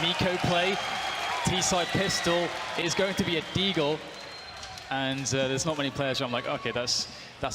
Nico play. T-side pistol is going to be a deagle. And there's not many players where I'm like, okay, that's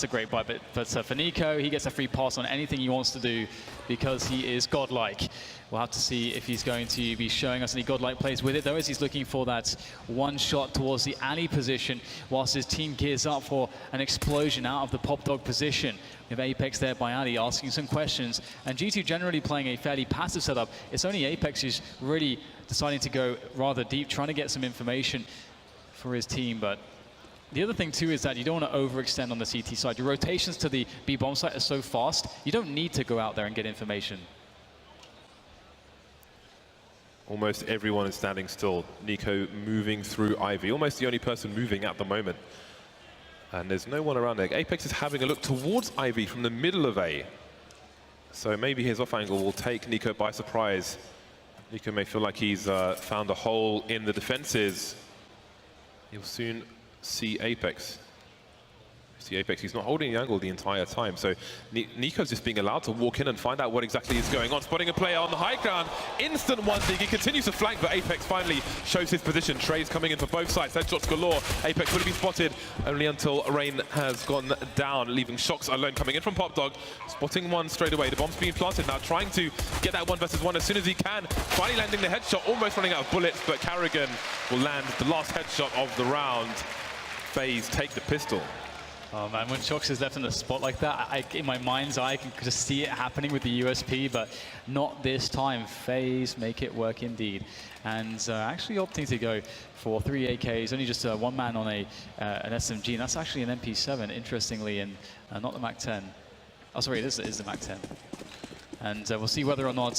a great buy. But for Nico, he gets a free pass on anything he wants to do because he is godlike. We'll have to see if he's going to be showing us any godlike plays with it, though, as he's looking for that one shot towards the alley position, whilst his team gears up for an explosion out of the pop dog position. We have Apex there by Ali asking some questions, and G2 generally playing a fairly passive setup. It's only Apex who's really deciding to go rather deep, trying to get some information for his team. But the other thing, too, is that you don't want to overextend on the CT side. Your rotations to the B bomb site are so fast, you don't need to go out there and get information. Almost everyone is standing still. Nico moving through Ivy, almost the only person moving at the moment. And there's no one around there. Apex is having a look towards Ivy from the middle of A. So maybe his off angle will take Nico by surprise. Nico may feel like he's found a hole in the defenses. He'll soon see Apex. See Apex, he's not holding the angle the entire time. So Nico's just being allowed to walk in and find out what exactly is going on. Spotting a player on the high ground, instant one dig. He continues to flank, but Apex finally shows his position. Trey's coming in for both sides, headshots galore. Apex would have been spotted only until Rain has gone down, leaving Shocks alone coming in from Pop Dog. Spotting one straight away. The bomb's being planted now, trying to get that 1 versus 1 as soon as he can. Finally landing the headshot, almost running out of bullets, but Carrigan will land the last headshot of the round. FaZe take the pistol. Oh man, when Shocks is left in a spot like that, in my mind's eye, I can just see it happening with the USP, but not this time. FaZe make it work indeed. And actually opting to go for 3 AKs, only just one man on an SMG, and that's actually an MP7, interestingly, and not the MAC-10. Oh, sorry, this is the MAC-10. And we'll see whether or not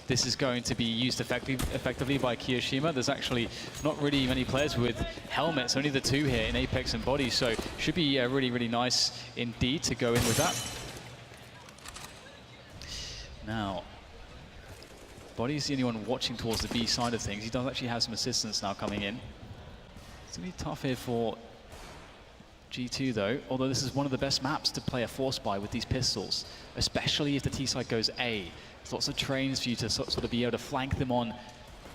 this is going to be used effectively by Kiyoshima. There's actually not really many players with helmets, only the 2 here in Apex and Body, so should be really, really nice indeed to go in with that. Now, Body's the only one watching towards the B side of things. He does actually have some assistance now coming in. It's going to be tough here for G2 though, although this is one of the best maps to play a force buy with these pistols, especially if the T side goes A. There's lots of trains for you to sort of be able to flank them on,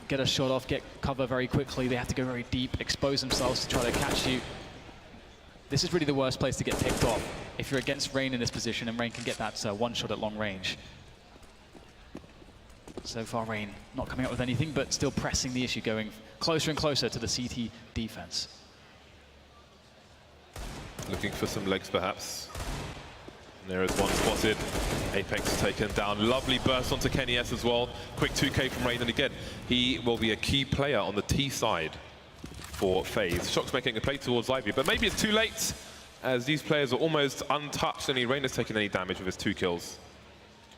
get a shot off, get cover very quickly. They have to go very deep, expose themselves to try to catch you. This is really the worst place to get picked off if you're against Rain in this position, and Rain can get that one shot at long range. So far Rain not coming up with anything, but still pressing the issue, going closer and closer to the CT defense. Looking for some legs, perhaps. And there is one spotted. Apex taken down. Lovely burst onto Kenny S as well. Quick 2K from Rain, and again, he will be a key player on the T side for FaZe. Shocks making a play towards Ivy, but maybe it's too late, as these players are almost untouched. Only Rain has taken any damage with his 2 kills.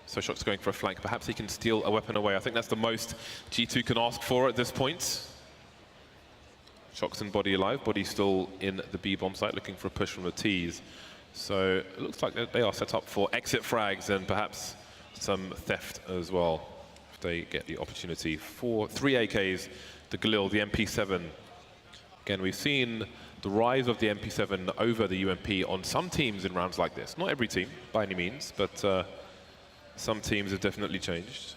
So Shocks going for a flank. Perhaps he can steal a weapon away. I think that's the most G2 can ask for at this point. Shocks and Body alive. Body still in the B bomb site, looking for a push from the T's. So it looks like they are set up for exit frags and perhaps some theft as well, if they get the opportunity. 3 AKs, the Galil, the MP7. Again, we've seen the rise of the MP7 over the UMP on some teams in rounds like this. Not every team, by any means, but some teams have definitely changed.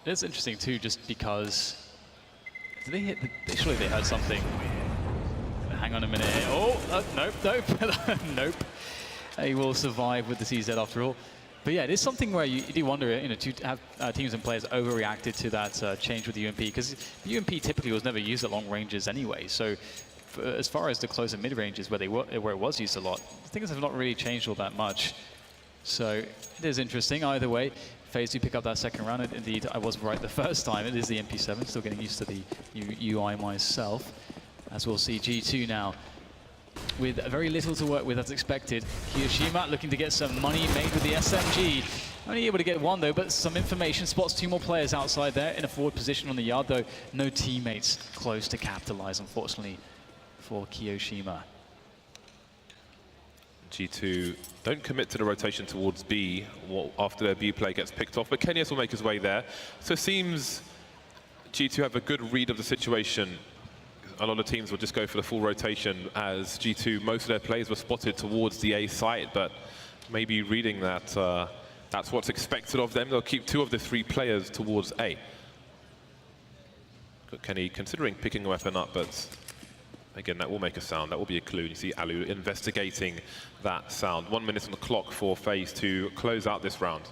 It's interesting too, just because did they hit surely they heard something. Hang on a minute. Oh, nope, nope, nope. He will survive with the CZ after all. But yeah, it is something where you do wonder, to have teams and players overreacted to that change with the UMP, because the UMP typically was never used at long ranges anyway. So as far as the closer mid ranges where it was used a lot, things have not really changed all that much. So it is interesting either way. FaZe do pick up that second round. Indeed, I was right the first time. It is the MP7, still getting used to the UI myself. As we'll see G2 now with very little to work with as expected. Kiyoshima looking to get some money made with the SMG. Only able to get 1 though, but some information. Spots 2 more players outside there in a forward position on the yard though. No teammates close to capitalize, unfortunately, for Kiyoshima. G2 don't commit to the rotation towards B after their B play gets picked off, but Kenyas will make his way there. So it seems G2 have a good read of the situation. A lot of teams will just go for the full rotation, as G2, most of their plays were spotted towards the A site, but maybe reading that That's what's expected of them. They'll keep 2 of the 3 players towards A. Got Kenny considering picking a weapon up, but again, that will make a sound. That will be a clue. You see Alu investigating that sound. 1 minute on the clock for FaZe to close out this round.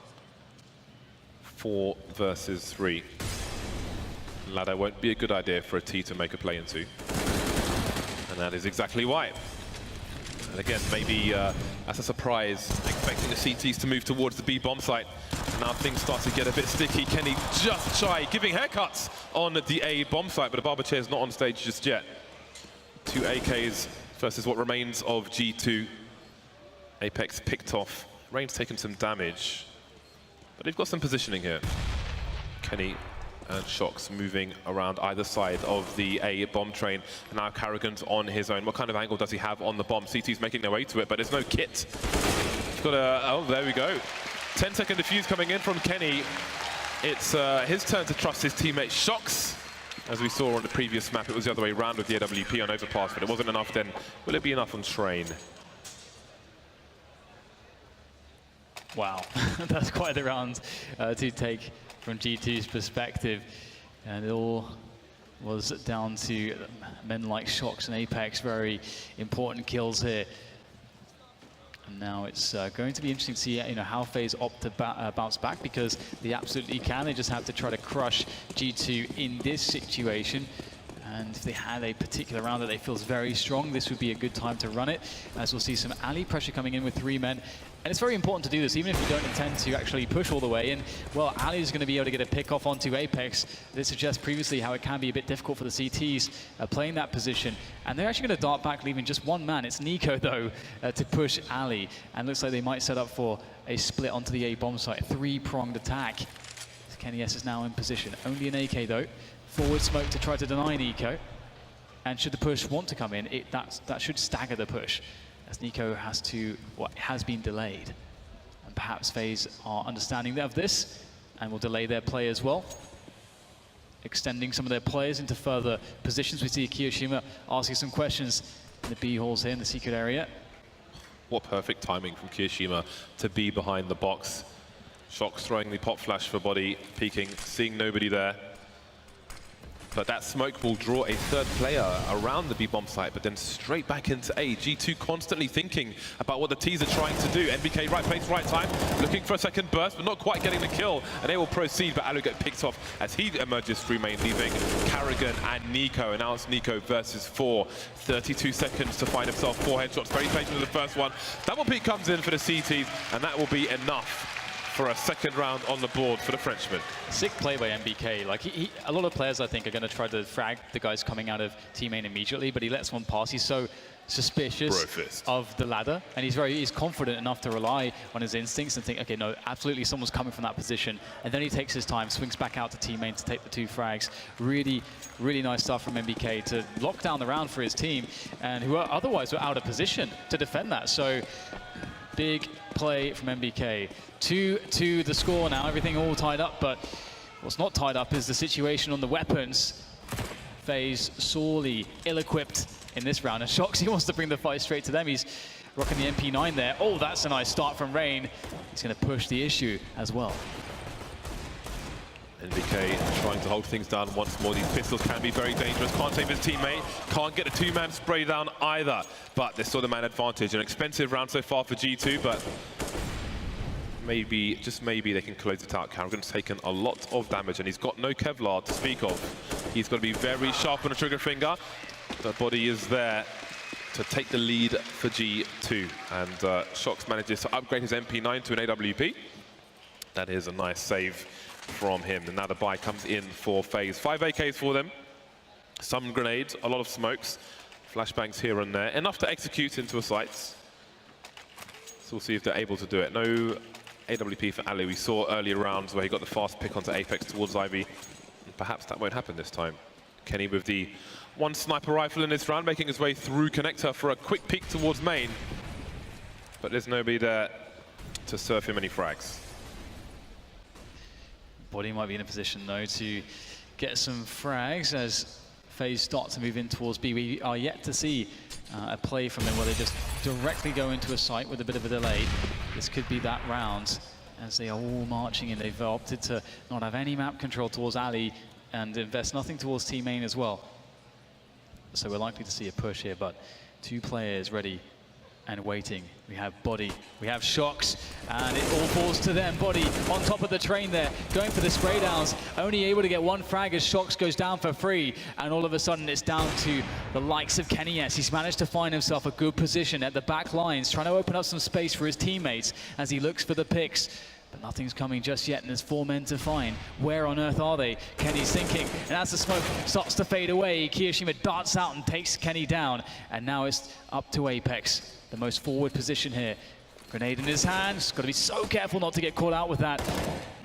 4 versus 3. Ladder won't be a good idea for a T to make a play into. And that is exactly why. And again, maybe as a surprise, expecting the CTs to move towards the B bomb site. Now things start to get a bit sticky. Kenny just shy, giving haircuts on the A bomb site, but the Barber Chair is not on stage just yet. 2 AKs versus what remains of G2. Apex picked off. Rain's taken some damage, but they've got some positioning here. Kenny and Shox moving around either side of the A bomb train. And now Carrigan's on his own. What kind of angle does he have on the bomb? CT's making their way to it, but there's no kit. He's got a, oh, there we go. 10-second defuse coming in from Kenny. It's his turn to trust his teammate Shox. As we saw on the previous map, it was the other way around with the AWP on overpass, but it wasn't enough then. Will it be enough on train? Wow, that's quite the round to take from G2's perspective. And it all was down to men like Shox and Apex, very important kills here. And now it's going to be interesting to see how FaZe opt to bounce back, because they absolutely can. They just have to try to crush G2 in this situation. And if they had a particular round that they feel is very strong, this would be a good time to run it, as we'll see some alley pressure coming in with 3 men. And it's very important to do this, even if you don't intend to actually push all the way in. Well, Ali is going to be able to get a pick off onto Apex. This suggests previously how it can be a bit difficult for the CTs playing that position. And they're actually going to dart back, leaving just 1 man. It's Nico, though, to push Ali. And looks like they might set up for a split onto the A bomb site. 3-pronged attack. Kenny S is now in position. Only an AK, though. Forward smoke to try to deny Nico. And should the push want to come in, that should stagger the push, as Nico has been delayed. And perhaps FaZe are understanding of this and will delay their play as well, extending some of their players into further positions. We see Kiyoshima asking some questions in the B halls here in the secret area. What perfect timing from Kiyoshima to be behind the box. Shox throwing the pop flash for body, peeking, seeing nobody there. But that smoke will draw a 3rd player around the B-bomb site, but then straight back into A. G2 constantly thinking about what the T's are trying to do. NBK, right place, right time, looking for a second burst, but not quite getting the kill. And they will proceed, but Alu get picked off as he emerges through main, leaving Carrigan and Nico. And now it's Nico versus 4. 32 seconds to find himself 4 headshots. Very patient with the first one. Double peek comes in for the CTs, and that will be enough for a 2nd round on the board for the Frenchman. Sick play by MBK. Like a lot of players, I think, are going to try to frag the guys coming out of team main immediately, but he lets one pass. He's so suspicious of the ladder, and he's confident enough to rely on his instincts and think, okay, no, absolutely someone's coming from that position. And then he takes his time, swings back out to team main to take the 2 frags. Really, really nice stuff from MBK to lock down the round for his team, and who otherwise were out of position to defend that. So big play from MBK. 2-2 the score now, everything all tied up, but what's not tied up is the situation on the weapons. FaZe sorely ill-equipped in this round, and Shox, he wants to bring the fight straight to them. He's rocking the MP9 there. Oh, that's a nice start from Rain. He's going to push the issue as well. NBK trying to hold things down once more. These pistols can be very dangerous. Can't save his teammate. Can't get a 2-man spray down either. But there's still the man advantage. An expensive round so far for G2, but maybe, just maybe, they can close it out. Carrigan's taken a lot of damage, and he's got no Kevlar to speak of. He's got to be very sharp on the trigger finger. The body is there to take the lead for G2. And Shox manages to upgrade his MP9 to an AWP. That is a nice save from him. And now the buy comes in for FaZe. 5 AKs for them. Some grenades, a lot of smokes. Flashbangs here and there. Enough to execute into a site. So we'll see if they're able to do it. No AWP for Ali. We saw earlier rounds where he got the fast pick onto Apex towards Ivy. And perhaps that won't happen this time. Kenny with the 1 sniper rifle in this round, making his way through connector for a quick peek towards main. But there's nobody there to serve him any frags. Body might be in a position, though, to get some frags as FaZe start to move in towards B. We are yet to see a play from them where they just directly go into a site with a bit of a delay. This could be that round. as they are all marching in. They've opted to not have any map control towards Ali and invest nothing towards team main as well. So we're likely to see a push here, but 2 players ready and waiting. We have Body, we have Shocks, and it all falls to them. Body on top of the train there, going for the spray downs, only able to get 1 frag as Shocks goes down for free, and all of a sudden it's down to the likes of Kenny S. He's managed to find himself a good position at the back lines, trying to open up some space for his teammates as he looks for the picks. But nothing's coming just yet, and there's 4 men to find. Where on earth are they? Kenny's thinking, and as the smoke starts to fade away, Kiyoshima darts out and takes Kenny down. And now it's up to Apex, the most forward position here. Grenade in his hands, got to be so careful not to get caught out with that.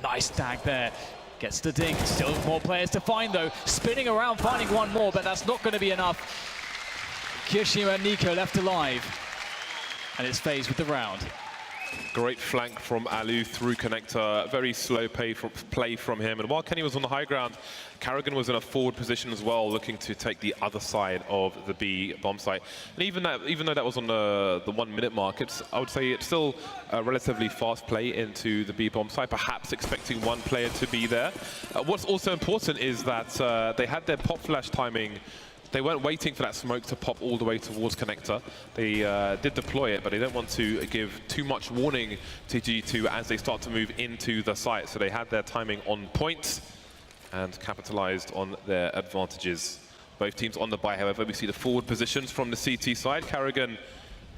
Nice tag there. Gets the ding, still more players to find though. Spinning around, finding 1 more, but that's not going to be enough. Kiyoshima and Nico left alive. And it's FaZe with the round. Great flank from Alu through connector, very slow play from him. And while Kenny was on the high ground, Carrigan was in a forward position as well, looking to take the other side of the B bomb site. And even though that was on the 1 minute mark, I would say it's still a relatively fast play into the B bomb site, perhaps expecting 1 player to be there. What's also important is that they had their pop flash timing. They weren't waiting for that smoke to pop all the way towards connector. They did deploy it, but they don't want to give too much warning to G2 as they start to move into the site. So they had their timing on point and capitalized on their advantages. Both teams on the buy, however. We see the forward positions from the CT side. Carrigan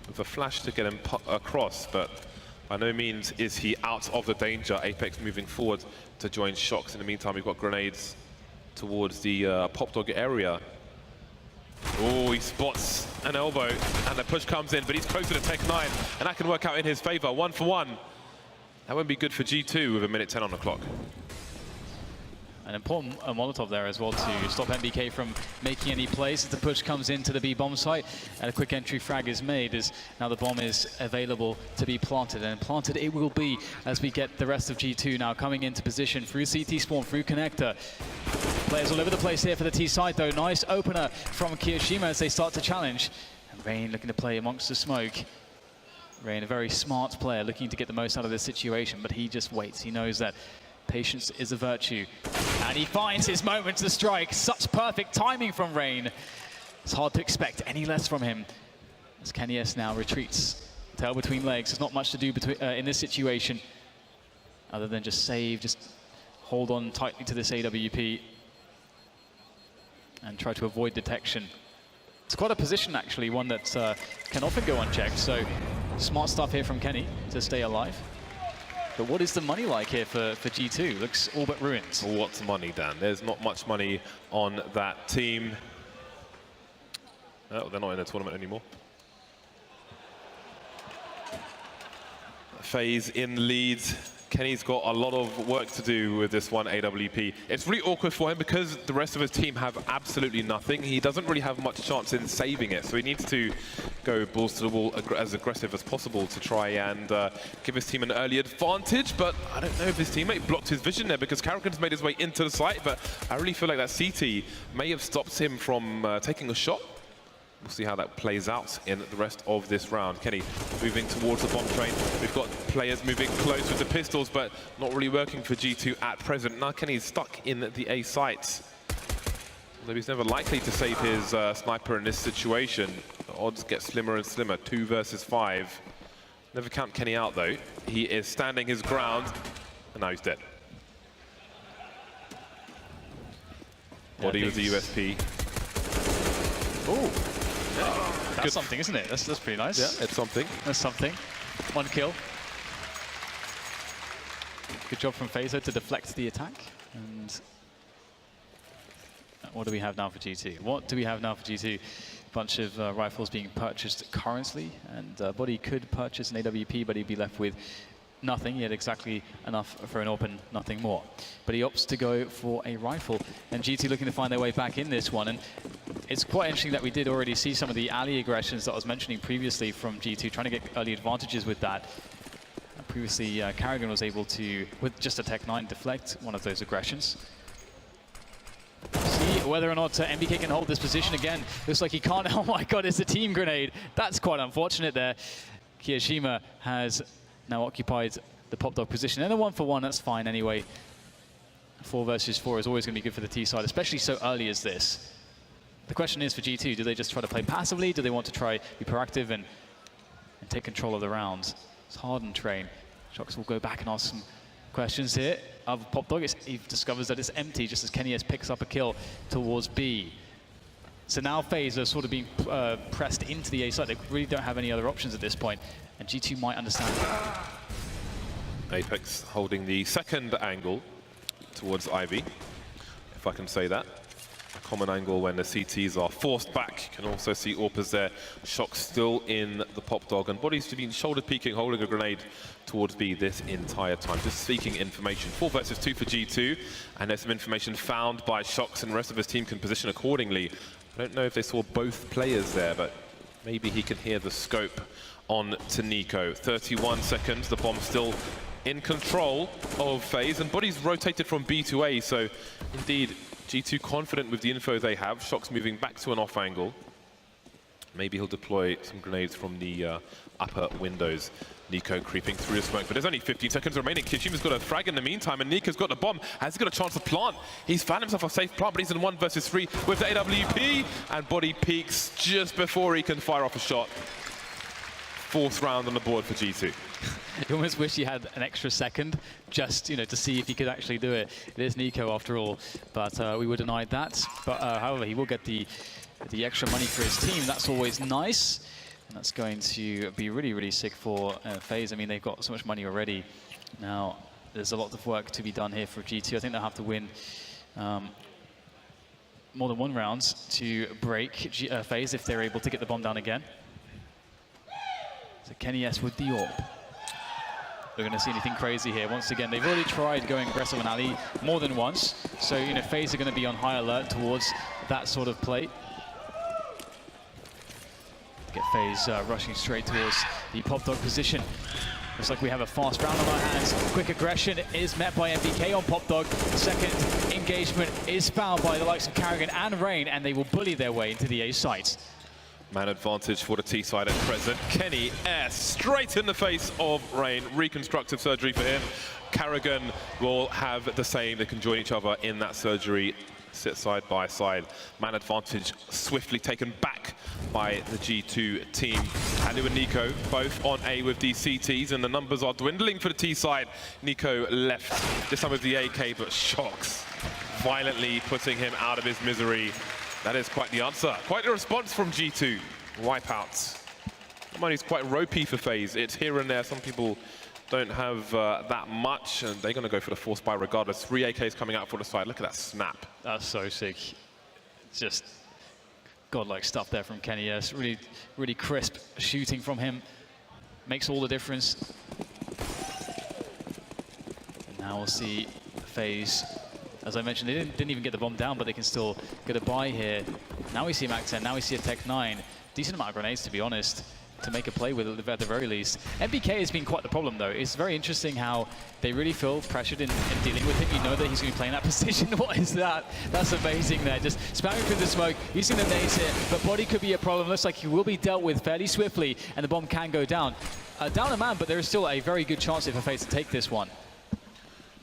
with a flash to get him across, but by no means is he out of the danger. Apex moving forward to join Shocks. In the meantime, we've got grenades towards the Pop Dog area. Oh, he spots an elbow, and the push comes in, but he's closer to Tech 9, and that can work out in his favor. 1 for 1. That won't be good for G2 with 1:10 on the clock. An important Molotov there as well to stop MBK from making any plays as the push comes into the B bomb site, and a quick entry frag is made as now the bomb is available to be planted, and planted it will be as we get the rest of G2 now coming into position through CT spawn, through connector. Players all over the place here for the T side though. Nice opener from Kiyoshima as they start to challenge. And Rain looking to play amongst the smoke. Rain, a very smart player, looking to get the most out of this situation, but he just waits. He knows that patience is a virtue. And he finds his moment to strike. Such perfect timing from Rain. It's hard to expect any less from him. As Kenny S now retreats. Tail between legs. There's not much to do in this situation other than just save, just hold on tightly to this AWP and try to avoid detection. It's quite a position actually, one that can often go unchecked, so smart stuff here from Kenny to stay alive. But what is the money like here for G2? Looks all but ruined. What's money, Dan? There's not much money on that team. Oh, they're not in the tournament anymore. FaZe in lead. Kenny's got a lot of work to do with this one AWP. It's really awkward for him because the rest of his team have absolutely nothing. He doesn't really have much chance in saving it, so he needs to go balls to the wall as aggressive as possible to try and give his team an early advantage. But I don't know if his teammate blocked his vision there because Carrigan's made his way into the site, but I really feel like that CT may have stopped him from taking a shot. We'll see how that plays out in the rest of this round. Kenny moving towards the bomb train. We've got players moving close with the pistols, but not really working for G2 at present. Now Kenny's stuck in the A site. Although he's never likely to save his sniper in this situation. The odds get slimmer and slimmer, 2 versus 5. Never count Kenny out though. He is standing his ground, and now he's dead. Body with the USP. Oh. That's good. Something, isn't it? That's pretty nice. Yeah, it's something. That's something. 1 kill. Good job from FaZe to deflect the attack. And what do we have now for G2? What do we have now for G2? Bunch of rifles being purchased currently, and Body could purchase an AWP, but he'd be left with nothing. He had exactly enough for an open, nothing more. But he opts to go for a rifle, and G2 looking to find their way back in this one. And it's quite interesting that we did already see some of the alley aggressions that I was mentioning previously from G2, trying to get early advantages with that. Previously, Carrigan was able to, with just a Tech 9, deflect one of those aggressions. See whether or not MBK can hold this position again. Looks like he can't. Oh my god, it's a team grenade. That's quite unfortunate there. Kiyoshima has now occupied the pop dog position. And a 1-for-1, that's fine anyway. 4 versus 4 is always going to be good for the T side, especially so early as this. The question is for G2, do they just try to play passively? Do they want to try be proactive and take control of the rounds? It's hard and train. Shox will go back and ask some questions here of Pop Dog. He discovers that it's empty just as KennyS picks up a kill towards B. So now FaZe are sort of being pressed into the A side. They really don't have any other options at this point, and G2 might understand. Apex holding the second angle towards Ivy, if I can say that. A common angle when the CTs are forced back. You can also see Orpers there. Shox still in the Pop Dog, and Body's been shoulder peeking, holding a grenade towards B this entire time, just seeking information. 4 versus 2 for G2, and there's some information found by Shox, and the rest of his team can position accordingly. I don't know if they saw both players there, but maybe he can hear the scope on to Nico. 31 seconds, the bomb still in control of FaZe, and Body's rotated from B to A, so indeed G2 confident with the info they have. Shox moving back to an off angle. Maybe he'll deploy some grenades from the upper windows. Nico creeping through the smoke, but there's only 15 seconds remaining. Kishima's got a frag in the meantime, and Nico's got the bomb. Has he got a chance to plant? He's found himself a safe plant, but he's in 1 versus 3 with the AWP, and Body peaks just before he can fire off a shot. 4th round on the board for G2. You almost wish he had an extra second just, to see if he could actually do it. It is Nico after all, but we were denied that. But however, he will get the extra money for his team. That's always nice. And that's going to be really, really sick for FaZe. I mean, they've got so much money already. Now, there's a lot of work to be done here for G2. I think they'll have to win more than 1 round to break FaZe if they're able to get the bomb down again. So KennyS with the AWP. We're going to see anything crazy here. Once again, they've already tried going aggressive on Ali more than once. So, FaZe are going to be on high alert towards that sort of play. Get FaZe rushing straight towards the Pop Dog position. Looks like we have a fast round on our hands. Quick aggression is met by MBK on Pop Dog. Second engagement is found by the likes of Carrigan and Rain, and they will bully their way into the A site. Man advantage for the T side at present. KennyS straight in the face of Rain. Reconstructive surgery for him. Carrigan will have the same. They can join each other in that surgery. Sit side by side. Man advantage swiftly taken back by the G2 team. Anu and Nico both on A with these CTs, and the numbers are dwindling for the T side. Nico left, this time with the AK, but Shox violently putting him out of his misery. That is quite the answer. Quite the response from G2. Wipeouts. The money's quite ropey for FaZe. It's here and there. Some people don't have that much, and they're going to go for the force buy regardless. 3 AKs coming out for the side. Look at that snap. That's so sick. Just godlike stuff there from KennyS. Really, really crisp shooting from him. Makes all the difference. And now we'll see FaZe. As I mentioned, they didn't even get the bomb down, but they can still get a buy here. Now we see a MAC-10, now we see a Tech-9. Decent amount of grenades, to be honest, to make a play with it at the very least. MBK has been quite the problem, though. It's very interesting how they really feel pressured in dealing with him. You know that he's going to be playing that position. What is that? That's amazing there. Just spamming through the smoke, using the nades here, but Body could be a problem. Looks like he will be dealt with fairly swiftly, and the bomb can go down. Down a man, but there is still a very good chance if FaZe to take this one.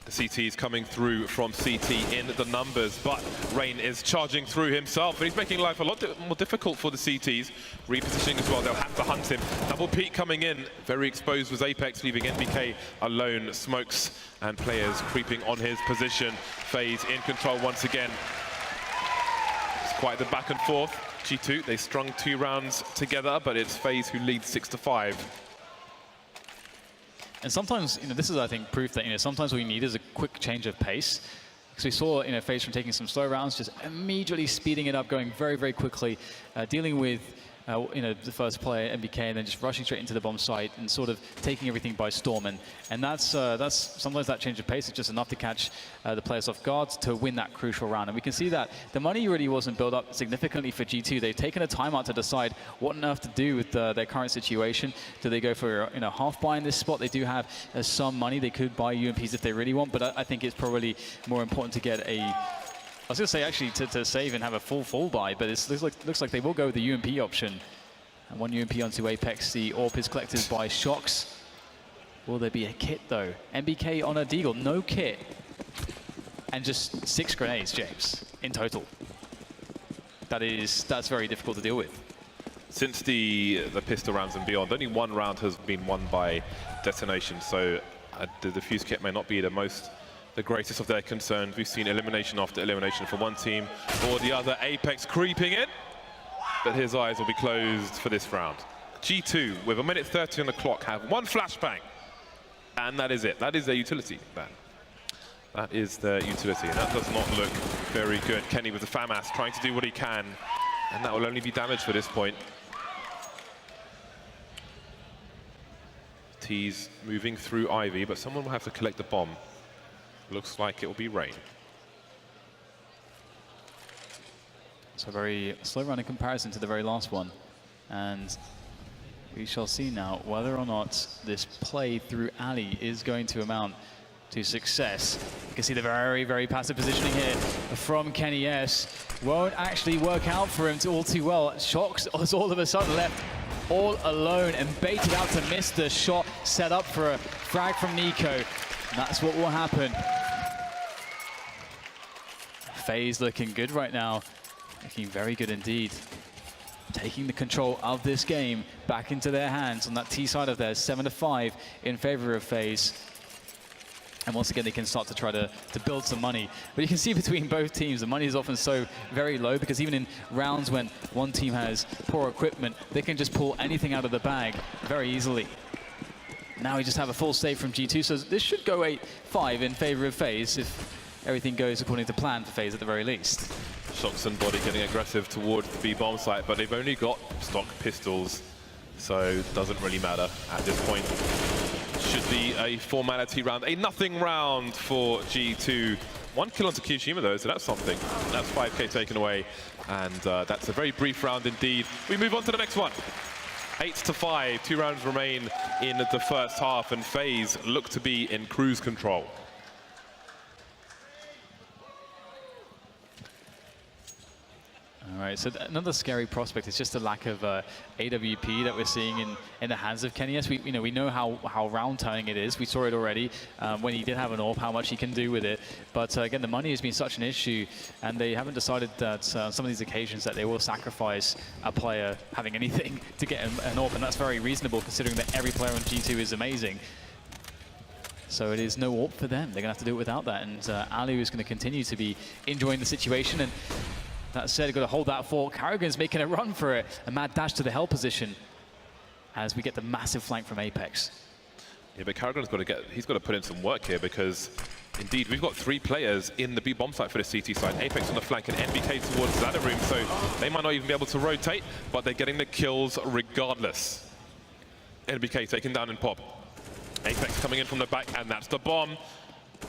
The CT is coming through from CT in the numbers, but Rain is charging through himself, and he's making life a lot more difficult for the CTs. Repositioning as well, they'll have to hunt him. Double peek coming in, very exposed was Apex, leaving MBK alone. Smokes and players creeping on his position. FaZe in control once again. It's quite the back and forth. G2, they strung 2 rounds together, but it's FaZe who leads 6-5. And sometimes, this is, I think, proof that, sometimes what we need is a quick change of pace. Because we saw, FaZe from taking some slow rounds, just immediately speeding it up, going very, very quickly, dealing with, the first player, MBK, and then just rushing straight into the bomb site and sort of taking everything by storm. And that's sometimes that change of pace is just enough to catch the players off guard to win that crucial round. And we can see that the money really wasn't built up significantly for G2. They've taken a timeout to decide what on earth to do with their current situation. Do they go for half buy in this spot? They do have some money. They could buy UMPs if they really want, but I think it's probably more important to get a... I was going to say, actually, to save and have a full buy, but it looks like they will go with the UMP option. And 1 UMP onto Apex. The AWP is collected by Shox. Will there be a kit though? MBK on a deagle, no kit. And just 6 grenades, James, in total. That's very difficult to deal with. Since the pistol rounds and beyond, only 1 round has been won by Detonation, so the defuse kit may not be the greatest of their concerns. We've seen elimination after elimination for one team or the other. Apex creeping in, but his eyes will be closed for this round. G2, with 1:30 on the clock, have 1 flashbang, and that is it. That is their utility ban. That is their utility, and that does not look very good. Kenny with the FAMAS trying to do what he can, and that will only be damage for this point. T's moving through Ivy, but someone will have to collect the bomb. Looks like it will be Rain. So a very slow run in comparison to the very last one. And we shall see now whether or not this play through Ali is going to amount to success. You can see the very, very passive positioning here from Kenny S. Won't actually work out for him all too well. Shocks is all of a sudden left all alone and baited out to miss the shot set up for a frag from Nico. And that's what will happen. FaZe looking good right now. Looking very good indeed. Taking the control of this game back into their hands on that T side of theirs, 7-5 in favor of FaZe. And once again, they can start to try to build some money. But you can see between both teams, the money is often so very low because even in rounds when one team has poor equipment, they can just pull anything out of the bag very easily. Now we just have a full save from G2, so this should go 8-5 in favor of FaZe if everything goes according to plan for FaZe at the very least. Shox and Body getting aggressive towards the B-bomb site, but they've only got stock pistols, so it doesn't really matter at this point. Should be a formality round, a nothing round for G2. 1 kill onto Kiyashima though, so that's something. That's 5k taken away, and that's a very brief round indeed. We move on to the next one. 8-5, 2 rounds remain in the first half, and FaZe look to be in cruise control. All right, so another scary prospect is just the lack of AWP that we're seeing in the hands of Kenny S. We know how round turning it is. We saw it already when he did have an AWP, how much he can do with it. But again, the money has been such an issue, and they haven't decided that some of these occasions that they will sacrifice a player having anything to get an AWP, and that's very reasonable considering that every player on G2 is amazing. So it is no AWP for them. They're going to have to do it without that, and Ali is going to continue to be enjoying the situation. And that said, got to hold that fort. Carrigan's making a run for it. A mad dash to the hell position as we get the massive flank from Apex. Yeah, but Carrigan's got to put in some work here because indeed we've got 3 players in the B-bomb site for the CT side. Apex on the flank and NBK towards the ladder room, so they might not even be able to rotate, but they're getting the kills regardless. NBK taken down in pop. Apex coming in from the back, and that's the bomb.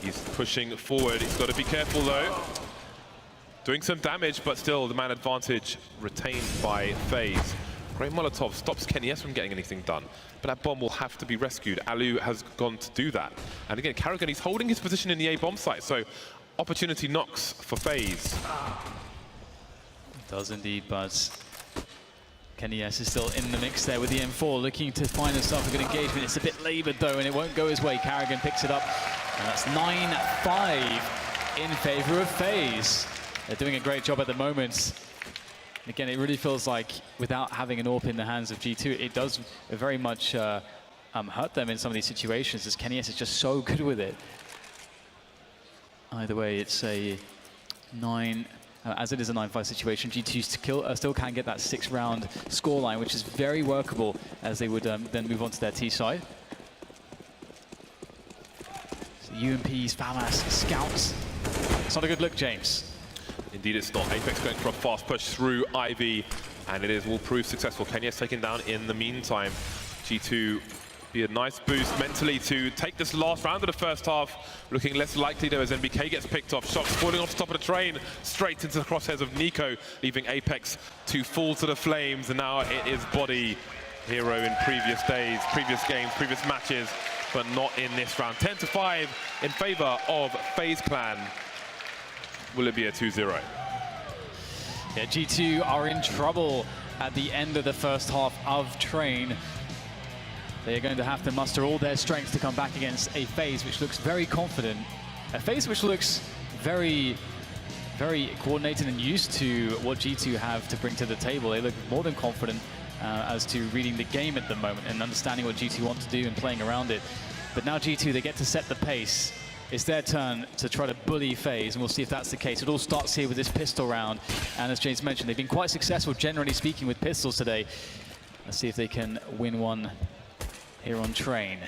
He's pushing forward. He's got to be careful though. Doing some damage, but still the man advantage retained by FaZe. Great Molotov stops Kenny S from getting anything done, but that bomb will have to be rescued. Alu has gone to do that. And again, Carrigan, he's holding his position in the A-bomb site, so opportunity knocks for FaZe. Does indeed, but Kenny S is still in the mix there with the M4, looking to find himself a good engagement. It's a bit labored though, and it won't go his way. Carrigan picks it up, and that's 9-5 in favor of FaZe. They're doing a great job at the moment. Again, it really feels like without having an AWP in the hands of G2, it does very much hurt them in some of these situations, as Kenny S is just so good with it. Either way, it's a 9, as it is a 9-5 situation, G2 still can get that 6-round scoreline, which is very workable as they would then move on to their T side. So UMPs, FAMAS, Scouts. It's not a good look, James. Indeed it's not. Apex going for a fast push through Ivy, and will prove successful. Kenny S taken down in the meantime. G2 be a nice boost mentally to take this last round of the first half. Looking less likely though as NBK gets picked off. Shox falling off the top of the train, straight into the crosshairs of Nico, leaving Apex to fall to the flames. And now it is Body, hero in previous days, previous games, previous matches, but not in this round. 10-5 in favor of FaZe Clan. Will it be a 2-0? Yeah, G2 are in trouble at the end of the first half of Train. They are going to have to muster all their strength to come back against a FaZe which looks very confident. A FaZe which looks very coordinated and used to what G2 have to bring to the table. They look more than confident as to reading the game at the moment and understanding what G2 want to do and playing around it. But now G2, they get to set the pace. It's their turn to try to bully FaZe, and we'll see if that's the case. It all starts here with this pistol round. And as James mentioned, they've been quite successful, generally speaking, with pistols today. Let's see if they can win one here on Train.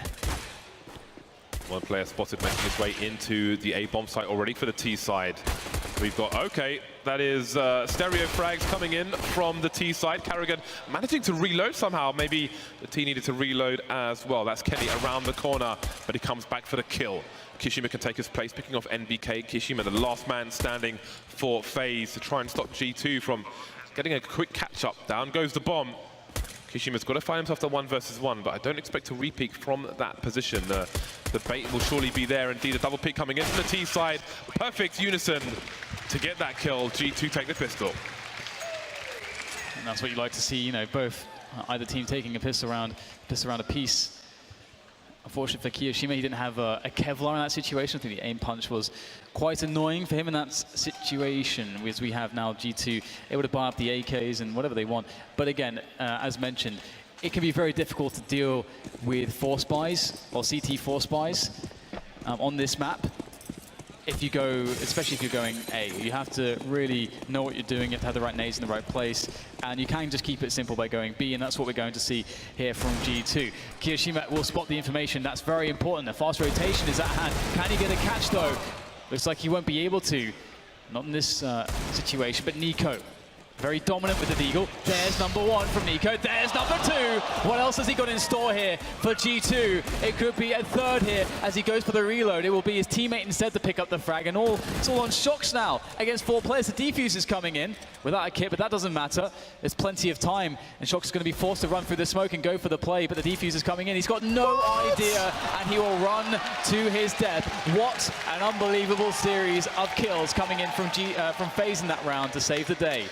One player spotted making his way into the A bomb site already for the T side. We've got, okay, that is stereo frags coming in from the T side. Carrigan managing to reload somehow. Maybe the T needed to reload as well. That's Kenny around the corner, but he comes back for the kill. Kishima can take his place, picking off NBK. Kishima, the last man standing for FaZe to try and stop G2 from getting a quick catch-up. Down goes the bomb. Kishima's got to find himself the 1 versus 1, but I don't expect to re-peek from that position. The bait will surely be there. Indeed, a double peek coming in from the T side. Perfect unison to get that kill. G2 take the pistol. And that's what you like to see, you know, both either team taking a pistol round a piece. Unfortunately for Kiyoshima, he didn't have a Kevlar in that situation. I think the aim punch was quite annoying for him in that situation, as we have now G2 able to buy up the AKs and whatever they want. But again, as mentioned, it can be very difficult to deal with force buys or CT force buys on this map. If you go, especially if you're going A, you have to really know what you're doing. You have to have the right nades in the right place. And you can just keep it simple by going B, and that's what we're going to see here from G2. Kiyoshima will spot the information. That's very important. The fast rotation is at hand. Can he get a catch, though? Looks like he won't be able to. Not in this situation, but Nico. Very dominant with the deagle. There's number 1 from Nico. There's number 2. What else has he got in store here for G2? It could be a third here as he goes for the reload. It will be his teammate instead to pick up the frag. And it's all on Shocks now against 4 players. The defuse is coming in without a kit, but that doesn't matter. There's plenty of time. And Shocks is going to be forced to run through the smoke and go for the play, but the defuse is coming in. He's got no idea, and he will run to his death. What an unbelievable series of kills coming in from FaZe in that round to save the day.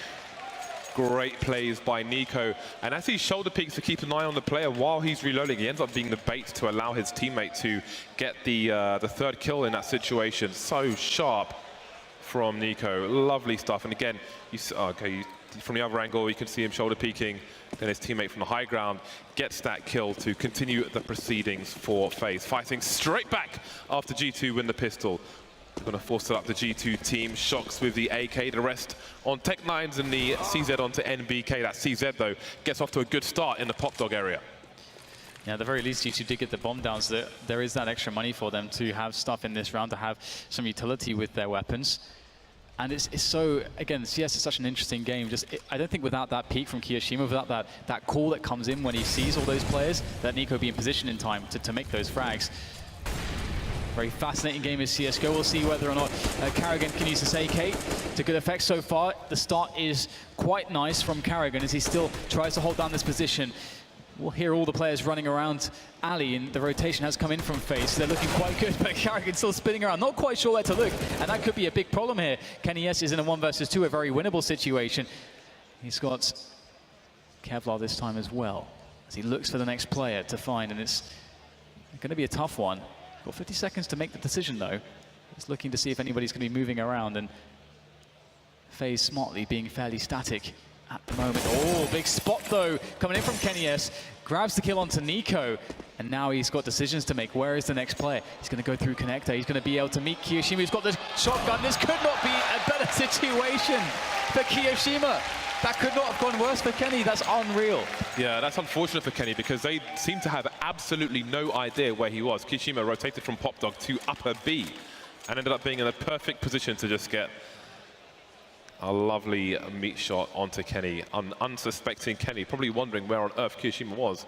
Great plays by Nico, and as he shoulder peeks to keep an eye on the player while he's reloading, he ends up being the bait to allow his teammate to get the third kill in that situation. So sharp from Nico, lovely stuff. And again, from the other angle, you can see him shoulder peeking. Then his teammate from the high ground gets that kill to continue the proceedings for FaZe, fighting straight back after G2 win the pistol. We're going to force it up the G2 team. Shocks with the AK, the rest on Tech9s and the CZ onto NBK. That CZ, though, gets off to a good start in the Pop Dog area. Yeah, at the very least, G2 did get the bomb down, so there is that extra money for them to have stuff in this round, to have some utility with their weapons. And it's so, again, CS is such an interesting game. I don't think without that peak from Kiyoshima, without that call that comes in when he sees all those players, that Nico be in position in time to make those frags. Very fascinating game is CSGO. We'll see whether or not Carrigan can use this AK to good effect so far. The start is quite nice from Carrigan as he still tries to hold down this position. We'll hear all the players running around alley, and the rotation has come in from FaZe. They're looking quite good, but Carrigan still spinning around, not quite sure where to look, and that could be a big problem here. Kenny S is in a 1 versus 2, a very winnable situation. He's got Kevlar this time as well, as he looks for the next player to find, and it's going to be a tough one. Got 50 seconds to make the decision, though. Just looking to see if anybody's going to be moving around, and FaZe smartly being fairly static at the moment. Oh, big spot, though, coming in from Kenny S. Grabs the kill onto Nico, and now he's got decisions to make. Where is the next player? He's going to go through connector. He's going to be able to meet Kiyoshima. He's got the shotgun. This could not be a better situation for Kiyoshima. That could not have gone worse for Kenny. That's unreal. Yeah, that's unfortunate for Kenny because they seem to have absolutely no idea where he was. Kishima rotated from Pop Dog to upper B and ended up being in a perfect position to just get a lovely meat shot onto Kenny. Unsuspecting Kenny, probably wondering where on earth Kishima was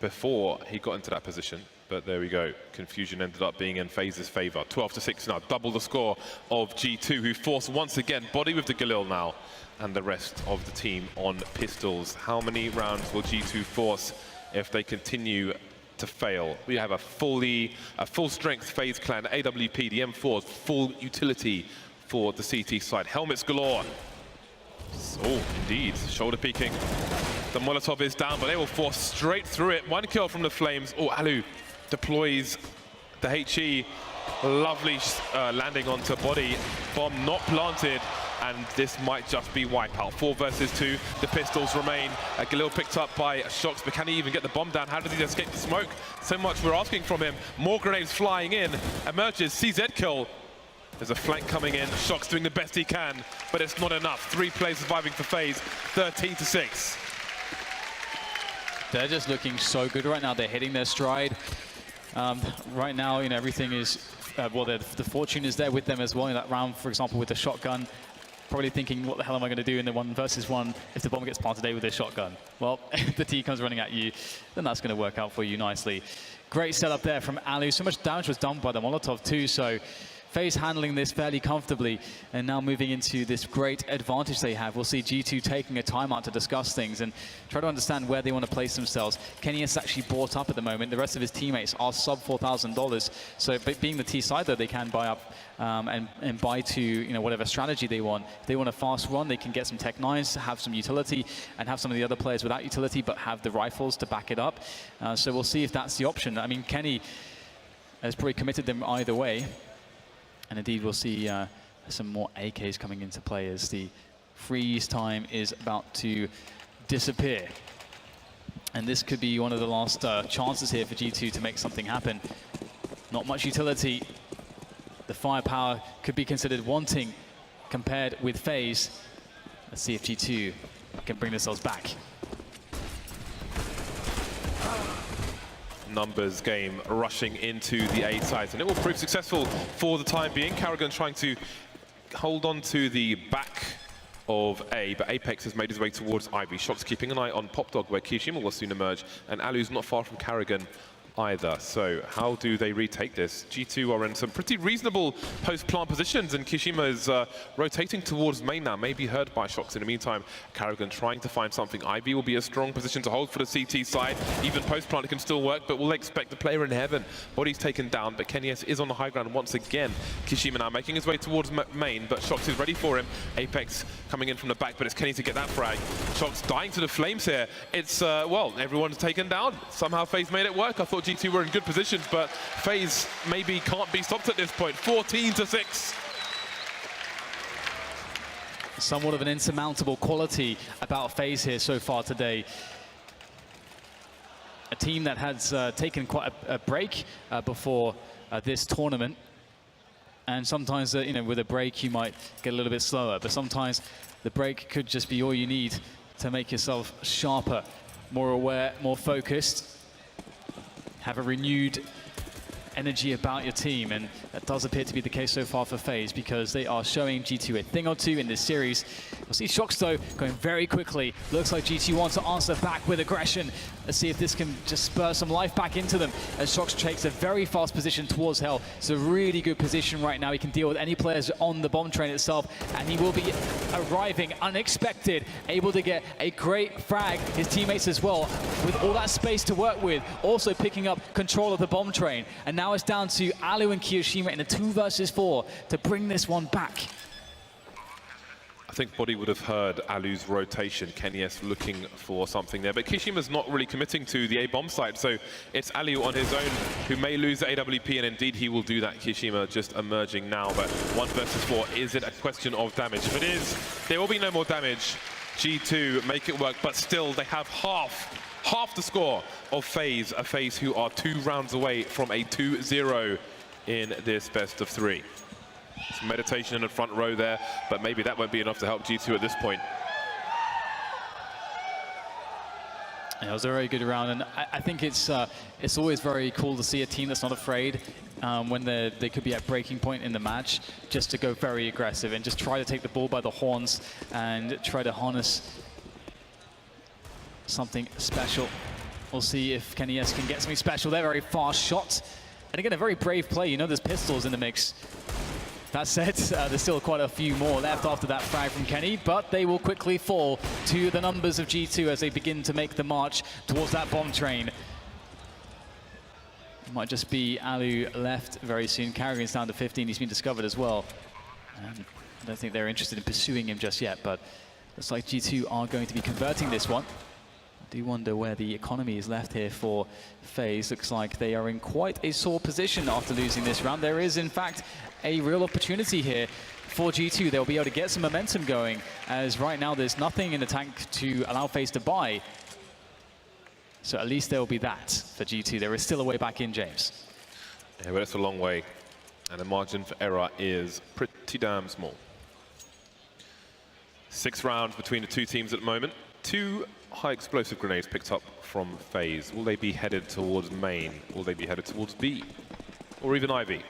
before he got into that position. But there we go. Confusion ended up being in FaZe's favor. 12-6 now, double the score of G2, who force once again body with the Galil now, and the rest of the team on pistols. How many rounds will G2 force if they continue to fail? We have a full strength FaZe clan, AWP, the M4s, full utility for the CT side. Helmets galore. Oh, indeed, shoulder peeking The Molotov is down, but they will force straight through it. 1 kill from the Flames. Oh, Alu deploys the HE. Lovely landing onto body. Bomb not planted. And this might just be wipeout. 4 versus 2. The pistols remain. Galil picked up by Shox, but can he even get the bomb down? How does he escape the smoke? So much we're asking from him. More grenades flying in. Emerges. CZ kill. There's a flank coming in. Shox doing the best he can, but it's not enough. 3 players surviving for FaZe. 13-6. They're just looking so good right now. They're hitting their stride. Right now, you know, everything is, well, the fortune is there with them as well in that round, for example, with the shotgun. Probably thinking, what the hell am I going to do in the 1 versus 1 if the bomb gets planted today with this shotgun? Well, if the T comes running at you, then that's going to work out for you nicely. Great setup there from Alu. So much damage was done by the Molotov too, so FaZe handling this fairly comfortably and now moving into this great advantage they have. We'll see G2 taking a timeout to discuss things and try to understand where they want to place themselves. Kenny is actually bought up at the moment. The rest of his teammates are sub $4,000. So being the T side, though, they can buy up and buy to, you know, whatever strategy they want. If they want a fast run, they can get some Tech 9s, have some utility, and have some of the other players without utility, but have the rifles to back it up. So we'll see if that's the option. I mean, Kenny has probably committed them either way. And indeed, we'll see some more AKs coming into play as the freeze time is about to disappear. And this could be one of the last chances here for G2 to make something happen. Not much utility. The firepower could be considered wanting compared with FaZe. Let's see if G2 can bring themselves back. Numbers game rushing into the A site, and it will prove successful for the time being. Karrigan trying to hold on to the back of A, but Apex has made his way towards Ivy. Shox keeping an eye on Pop Dog, where Kishima will soon emerge, and Alu's not far from Karrigan either. So how do they retake this? G2 are in some pretty reasonable post-plant positions, and Kishima is rotating towards main now, maybe heard by Shox. In the meantime, Karrigan trying to find something. Ivy will be a strong position to hold for the CT side. Even post-plant can still work, but we'll expect the player in heaven. Body's taken down, but Kenny S is on the high ground once again. Kishima now making his way towards main, but Shox is ready for him. Apex coming in from the back, but it's Kenny to get that frag. Shox dying to the flames here. It's, well, everyone's taken down. Somehow FaZe made it work. I thought G2 were in good positions, but FaZe maybe can't be stopped at this point. 14-6. Somewhat of an insurmountable quality about FaZe here so far today. A team that has taken quite a break before this tournament. And sometimes, you know, with a break, you might get a little bit slower, but sometimes the break could just be all you need to make yourself sharper, more aware, more focused. Have a renewed energy about your team, and that does appear to be the case so far for FaZe, because they are showing G2 a thing or two in this series. We'll see Shox, though, going very quickly. Looks like G2 wants to answer back with aggression. Let's see if this can just spur some life back into them, as Shox takes a very fast position towards Hell. It's a really good position right now. He can deal with any players on the bomb train itself, and he will be arriving unexpected, able to get a great frag. His teammates as well, with all that space to work with, also picking up control of the bomb train. And now it's down to Alu and Kyoshima in a 2 versus 4 to bring this one back. I think Body would have heard Alu's rotation. Kenny S looking for something there, but Kishima's not really committing to the A-bomb site, so it's Alu on his own who may lose the AWP, and indeed he will do that. Kishima just emerging now, but 1 versus 4, is it a question of damage? If it is, there will be no more damage. G2 make it work, but still they have half the score of FaZe, a FaZe who are 2 rounds away from a 2-0 in this best of 3. Some meditation in the front row there, but maybe that won't be enough to help G2 at this point. Yeah, it was a very good round, and I think it's always very cool to see a team that's not afraid when they could be at breaking point in the match, just to go very aggressive and just try to take the bull by the horns and try to harness something special. We'll see if Kenny S can get something special there. Very fast shot, and again a very brave play. You know, there's pistols in the mix. That said, there's still quite a few more left after that frag from Kenny, but they will quickly fall to the numbers of G2 as they begin to make the march towards that bomb train. It might just be Alu left very soon. Karrigan's down to 15. He's been discovered as well. I don't think they're interested in pursuing him just yet, but looks like G2 are going to be converting this one. do wonder where the economy is left here for FaZe. Looks like they are in quite a sore position after losing this round. There is, in fact, a real opportunity here for G2. They'll be able to get some momentum going, as right now there's nothing in the tank to allow FaZe to buy. So at least there will be that for G2. There is still a way back in, James. Yeah, but it's a long way, and the margin for error is pretty damn small. 6 rounds between the two teams at the moment. 2 high explosive grenades picked up from FaZe. Will they be headed towards main? Will they be headed towards B? Or even Ivy?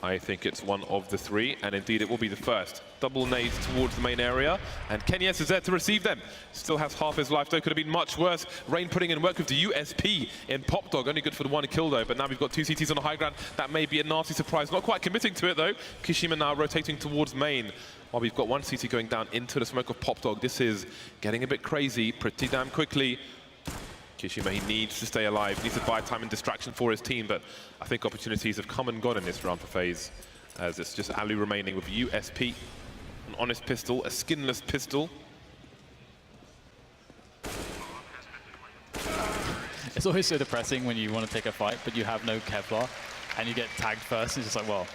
I think it's one of the 3, and indeed it will be the first. Double nades towards the main area, and Kenyes is there to receive them. Still has half his life though, could have been much worse. Rain putting in work with the USP in Pop Dog, only good for the 1 kill though, but now we've got 2 CTs on the high ground. That may be a nasty surprise, not quite committing to it though. Kishima now rotating towards main, while we've got 1 CT going down into the smoke of Pop Dog. This is getting a bit crazy pretty damn quickly. Kishima, he needs to stay alive, he needs to buy time and distraction for his team, but I think opportunities have come and gone in this round for FaZe, as it's just Ali remaining with USP. An honest pistol, a skinless pistol. It's always so depressing when you want to take a fight, but you have no Kevlar, and you get tagged first, and it's just like, well,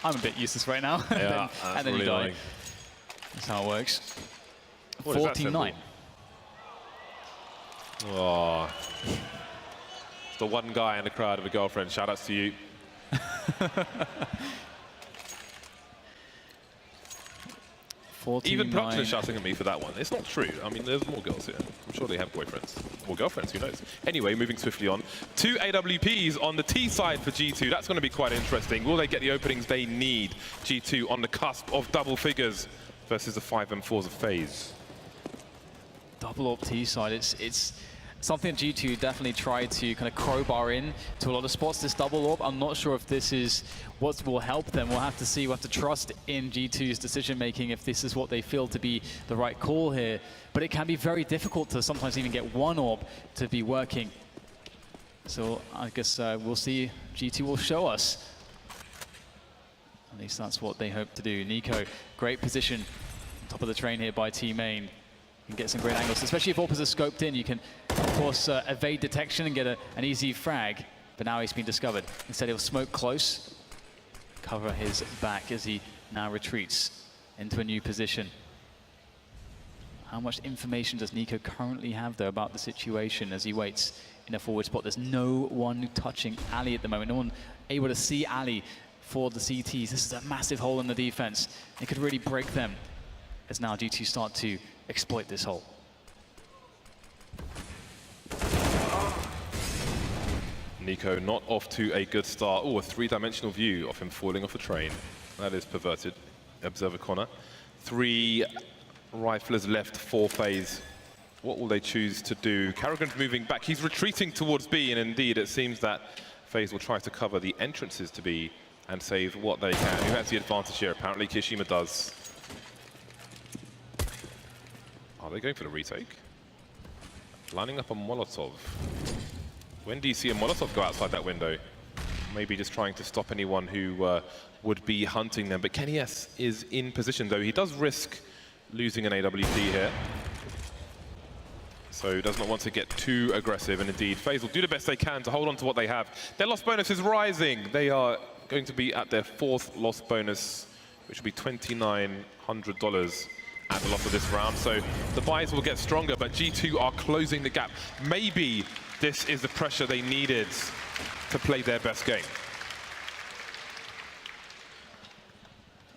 I'm a bit useless right now. Yeah, and then really you die. annoying. That's how it works. What is that 49. Oh. The one guy in the crowd with a girlfriend. Shout outs to you. Even production is shouting at me for that one. It's not true. I mean, there's more girls here. I'm sure they have boyfriends. Or girlfriends, who knows? Anyway, moving swiftly on. 2 AWPs on the T side for G2. That's going to be quite interesting. Will they get the openings they need? G2 on the cusp of double figures versus the 5 and 4s of FaZe. Double up T side, it's something that G2 definitely tried to kind of crowbar in to a lot of spots, this double orb. I'm not sure if this is what will help them. We'll have to see. We'll have to trust in G2's decision-making if this is what they feel to be the right call here. But it can be very difficult to sometimes even get 1 orb to be working. So I guess we'll see. G2 will show us. At least that's what they hope to do. Nico, great position. Top of the train here by T-Main. You can get some great angles, especially if AWPers are scoped in. You can, of course, evade detection and get an easy frag. But now he's been discovered. Instead, he'll smoke close, cover his back as he now retreats into a new position. How much information does Nico currently have, though, about the situation as he waits in a forward spot? There's no one touching Ali at the moment. No one able to see Ali for the CTs. This is a massive hole in the defense. It could really break them as now G2 start to exploit this hole. Nico not off to a good start. Oh, a 3-dimensional view of him falling off a train. That is perverted. Observer corner. 3 riflers left for FaZe. What will they choose to do? Karrigan's moving back. He's retreating towards B, and indeed it seems that FaZe will try to cover the entrances to B and save what they can. Who has the advantage here? Apparently Kishima does. Are they going for the retake? Lining up a Molotov. When do you see a Molotov go outside that window? Maybe just trying to stop anyone who would be hunting them. But Kenyes is in position, though. He does risk losing an AWP here. So does not want to get too aggressive. And indeed, FaZe will do the best they can to hold on to what they have. Their loss bonus is rising. They are going to be at their 4th loss bonus, which will be $2,900 at the loss of this round. So the buys will get stronger, but G2 are closing the gap. Maybe this is the pressure they needed to play their best game.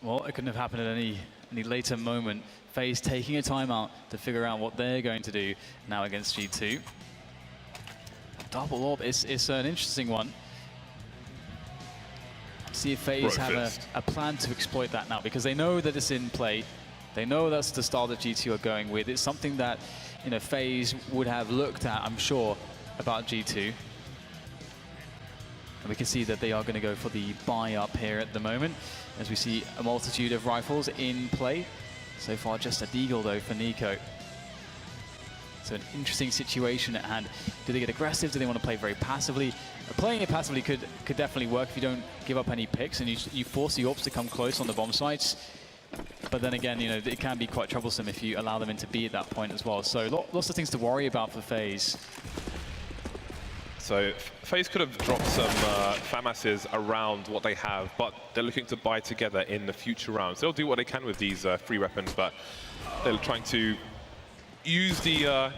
Well, it couldn't have happened at any later moment. FaZe taking a timeout to figure out what they're going to do now against G2. Double orb is an interesting one. See if FaZe have a plan to exploit that now, because they know that it's in play. They know that's the style that G2 are going with. It's something that, you know, FaZe would have looked at, I'm sure, about G2. And we can see that they are going to go for the buy up here at the moment, as we see a multitude of rifles in play. So far, just a deagle, though, for Nico. So an interesting situation at hand. Do they get aggressive? Do they want to play very passively? Playing it passively could definitely work if you don't give up any picks and you force the AWPs to come close on the bomb sites. But then again, you know, it can be quite troublesome if you allow them into B at that point as well. So lots of things to worry about for FaZe. So FaZe could have dropped some FAMASs around what they have, but they're looking to buy together in the future rounds. They'll do what they can with these free weapons, but they're trying to use the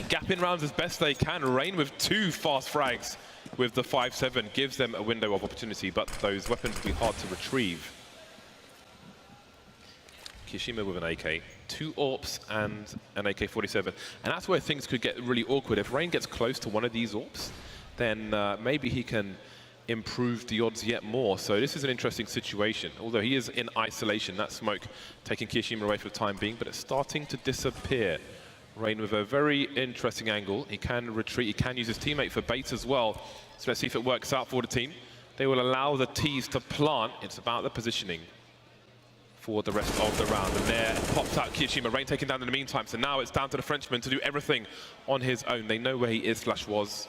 gap in rounds as best they can. Rain with 2 fast frags with the 5-7 gives them a window of opportunity, but those weapons will be hard to retrieve. Kishima with an AK, 2 AWPs and an AK-47. And that's where things could get really awkward. If Rain gets close to one of these AWPs, then maybe he can improve the odds yet more. So this is an interesting situation. Although he is in isolation, that smoke taking Kishima away for the time being, but it's starting to disappear. Rain with a very interesting angle. He can retreat, he can use his teammate for bait as well. So let's see if it works out for the team. They will allow the T's to plant. It's about the positioning for the rest of the round. And there pops out Kishima, Rain taken down in the meantime. So now it's down to the Frenchman to do everything on his own. They know where he is, /was.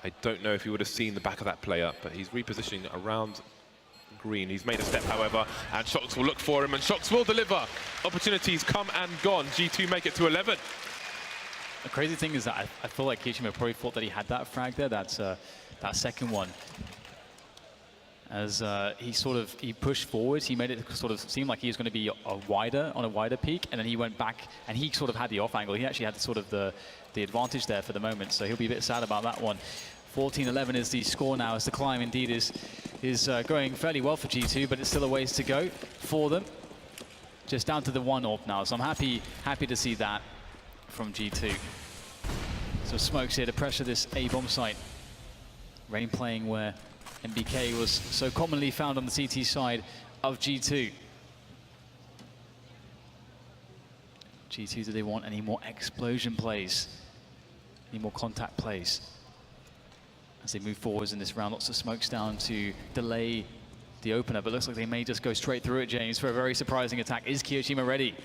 I don't know if he would have seen the back of that player, but he's repositioning around green. He's made a step, however, and Shox will look for him, and Shox will deliver. Opportunities come and gone. G2 make it to 11. The crazy thing is that I feel like Kishima probably thought that he had that frag there, that second one. As he pushed forward, he made it sort of seem like he was going to be on a wider peak, and then he went back and he sort of had the off angle. He actually had sort of the advantage there for the moment, so he'll be a bit sad about that one. 14-11 is the score now, as the climb indeed is going fairly well for G2, but it's still a ways to go for them. Just down to the 1 AWP now, so I'm happy to see that from G2. So smokes here to pressure this A bomb site. Rain playing where MBK was so commonly found on the CT side of G2. G2, do they want any more explosion plays? Any more contact plays? As they move forwards in this round, lots of smokes down to delay the opener, but looks like they may just go straight through it, James, for a very surprising attack. Is Kyoshima ready?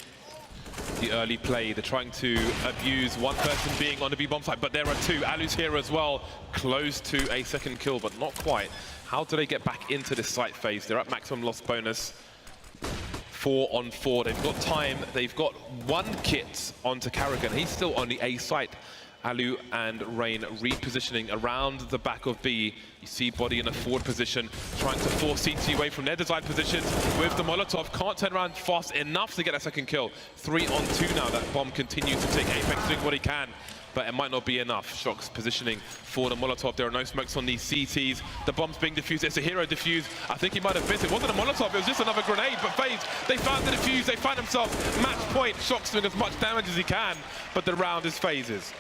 The early play, they're trying to abuse one person being on the B-bomb site, but there are 2. Alu's here as well, close to a second kill, but not quite. How do they get back into this site phase? They're at maximum loss bonus. 4 on 4, they've got time, they've got 1 kit onto Carrigan. He's still on the A site. Alu and Rain repositioning around the back of B. You see Body in a forward position, trying to force CT away from their desired positions with the Molotov. Can't turn around fast enough to get a second kill. 3 on 2 now. That bomb continues to take. Apex doing what he can, but it might not be enough. Shox positioning for the Molotov. There are no smokes on these CTs. The bomb's being defused. It's a hero defuse. I think he might have missed. It wasn't a Molotov, it was just another grenade. But FaZe, they found the defuse. They find themselves match point. Shox doing as much damage as he can, but the round is FaZe's.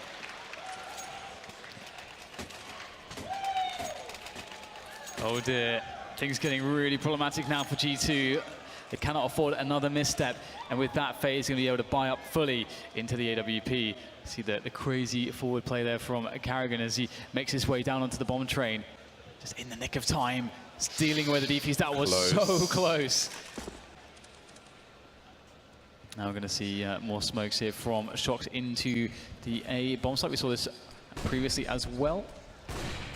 Oh dear, things getting really problematic now for G2. They cannot afford another misstep, and with that, FaZe is going to be able to buy up fully into the AWP. See the crazy forward play there from Carrigan as he makes his way down onto the bomb train. Just in the nick of time, stealing away the defuse. That was so close. Now we're going to see more smokes here from Shox into the A bomb site. We saw this previously as well.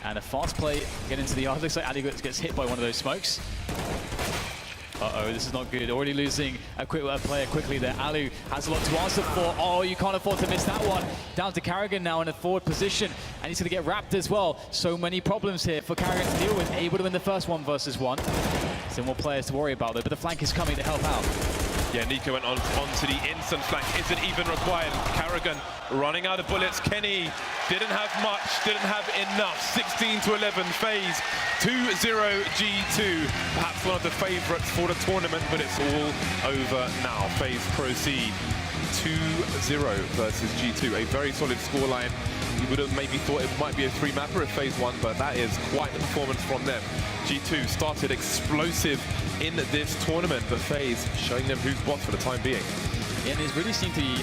And a fast play, get into the yard. Looks like Ali gets hit by one of those smokes. Uh-oh, this is not good. Already losing a player quickly there. Alu has a lot to answer for. Oh, you can't afford to miss that one. Down to Carrigan now in a forward position. And he's going to get wrapped as well. So many problems here for Carrigan to deal with. Able to win the first 1v1. Still more players to worry about though, but the flank is coming to help out. Yeah, Nico went onto the instant flank. Isn't even required. Carrigan running out of bullets. Kenny didn't have much, didn't have enough. 16-11, FaZe 2-0 G2. Perhaps one of the favourites for the tournament, but it's all over now. FaZe proceed 2-0 versus G2. A very solid scoreline. You would have maybe thought it might be a 3-mapper if FaZe won, but that is quite the performance from them. G2 started explosive in this tournament, but FaZe showing them who's boss for the time being. Yeah, and it really seemed to be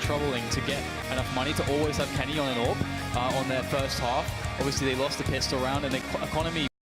troubling to get enough money to always have Kenny on an AWP on their first half. Obviously, they lost the pistol round, and the economy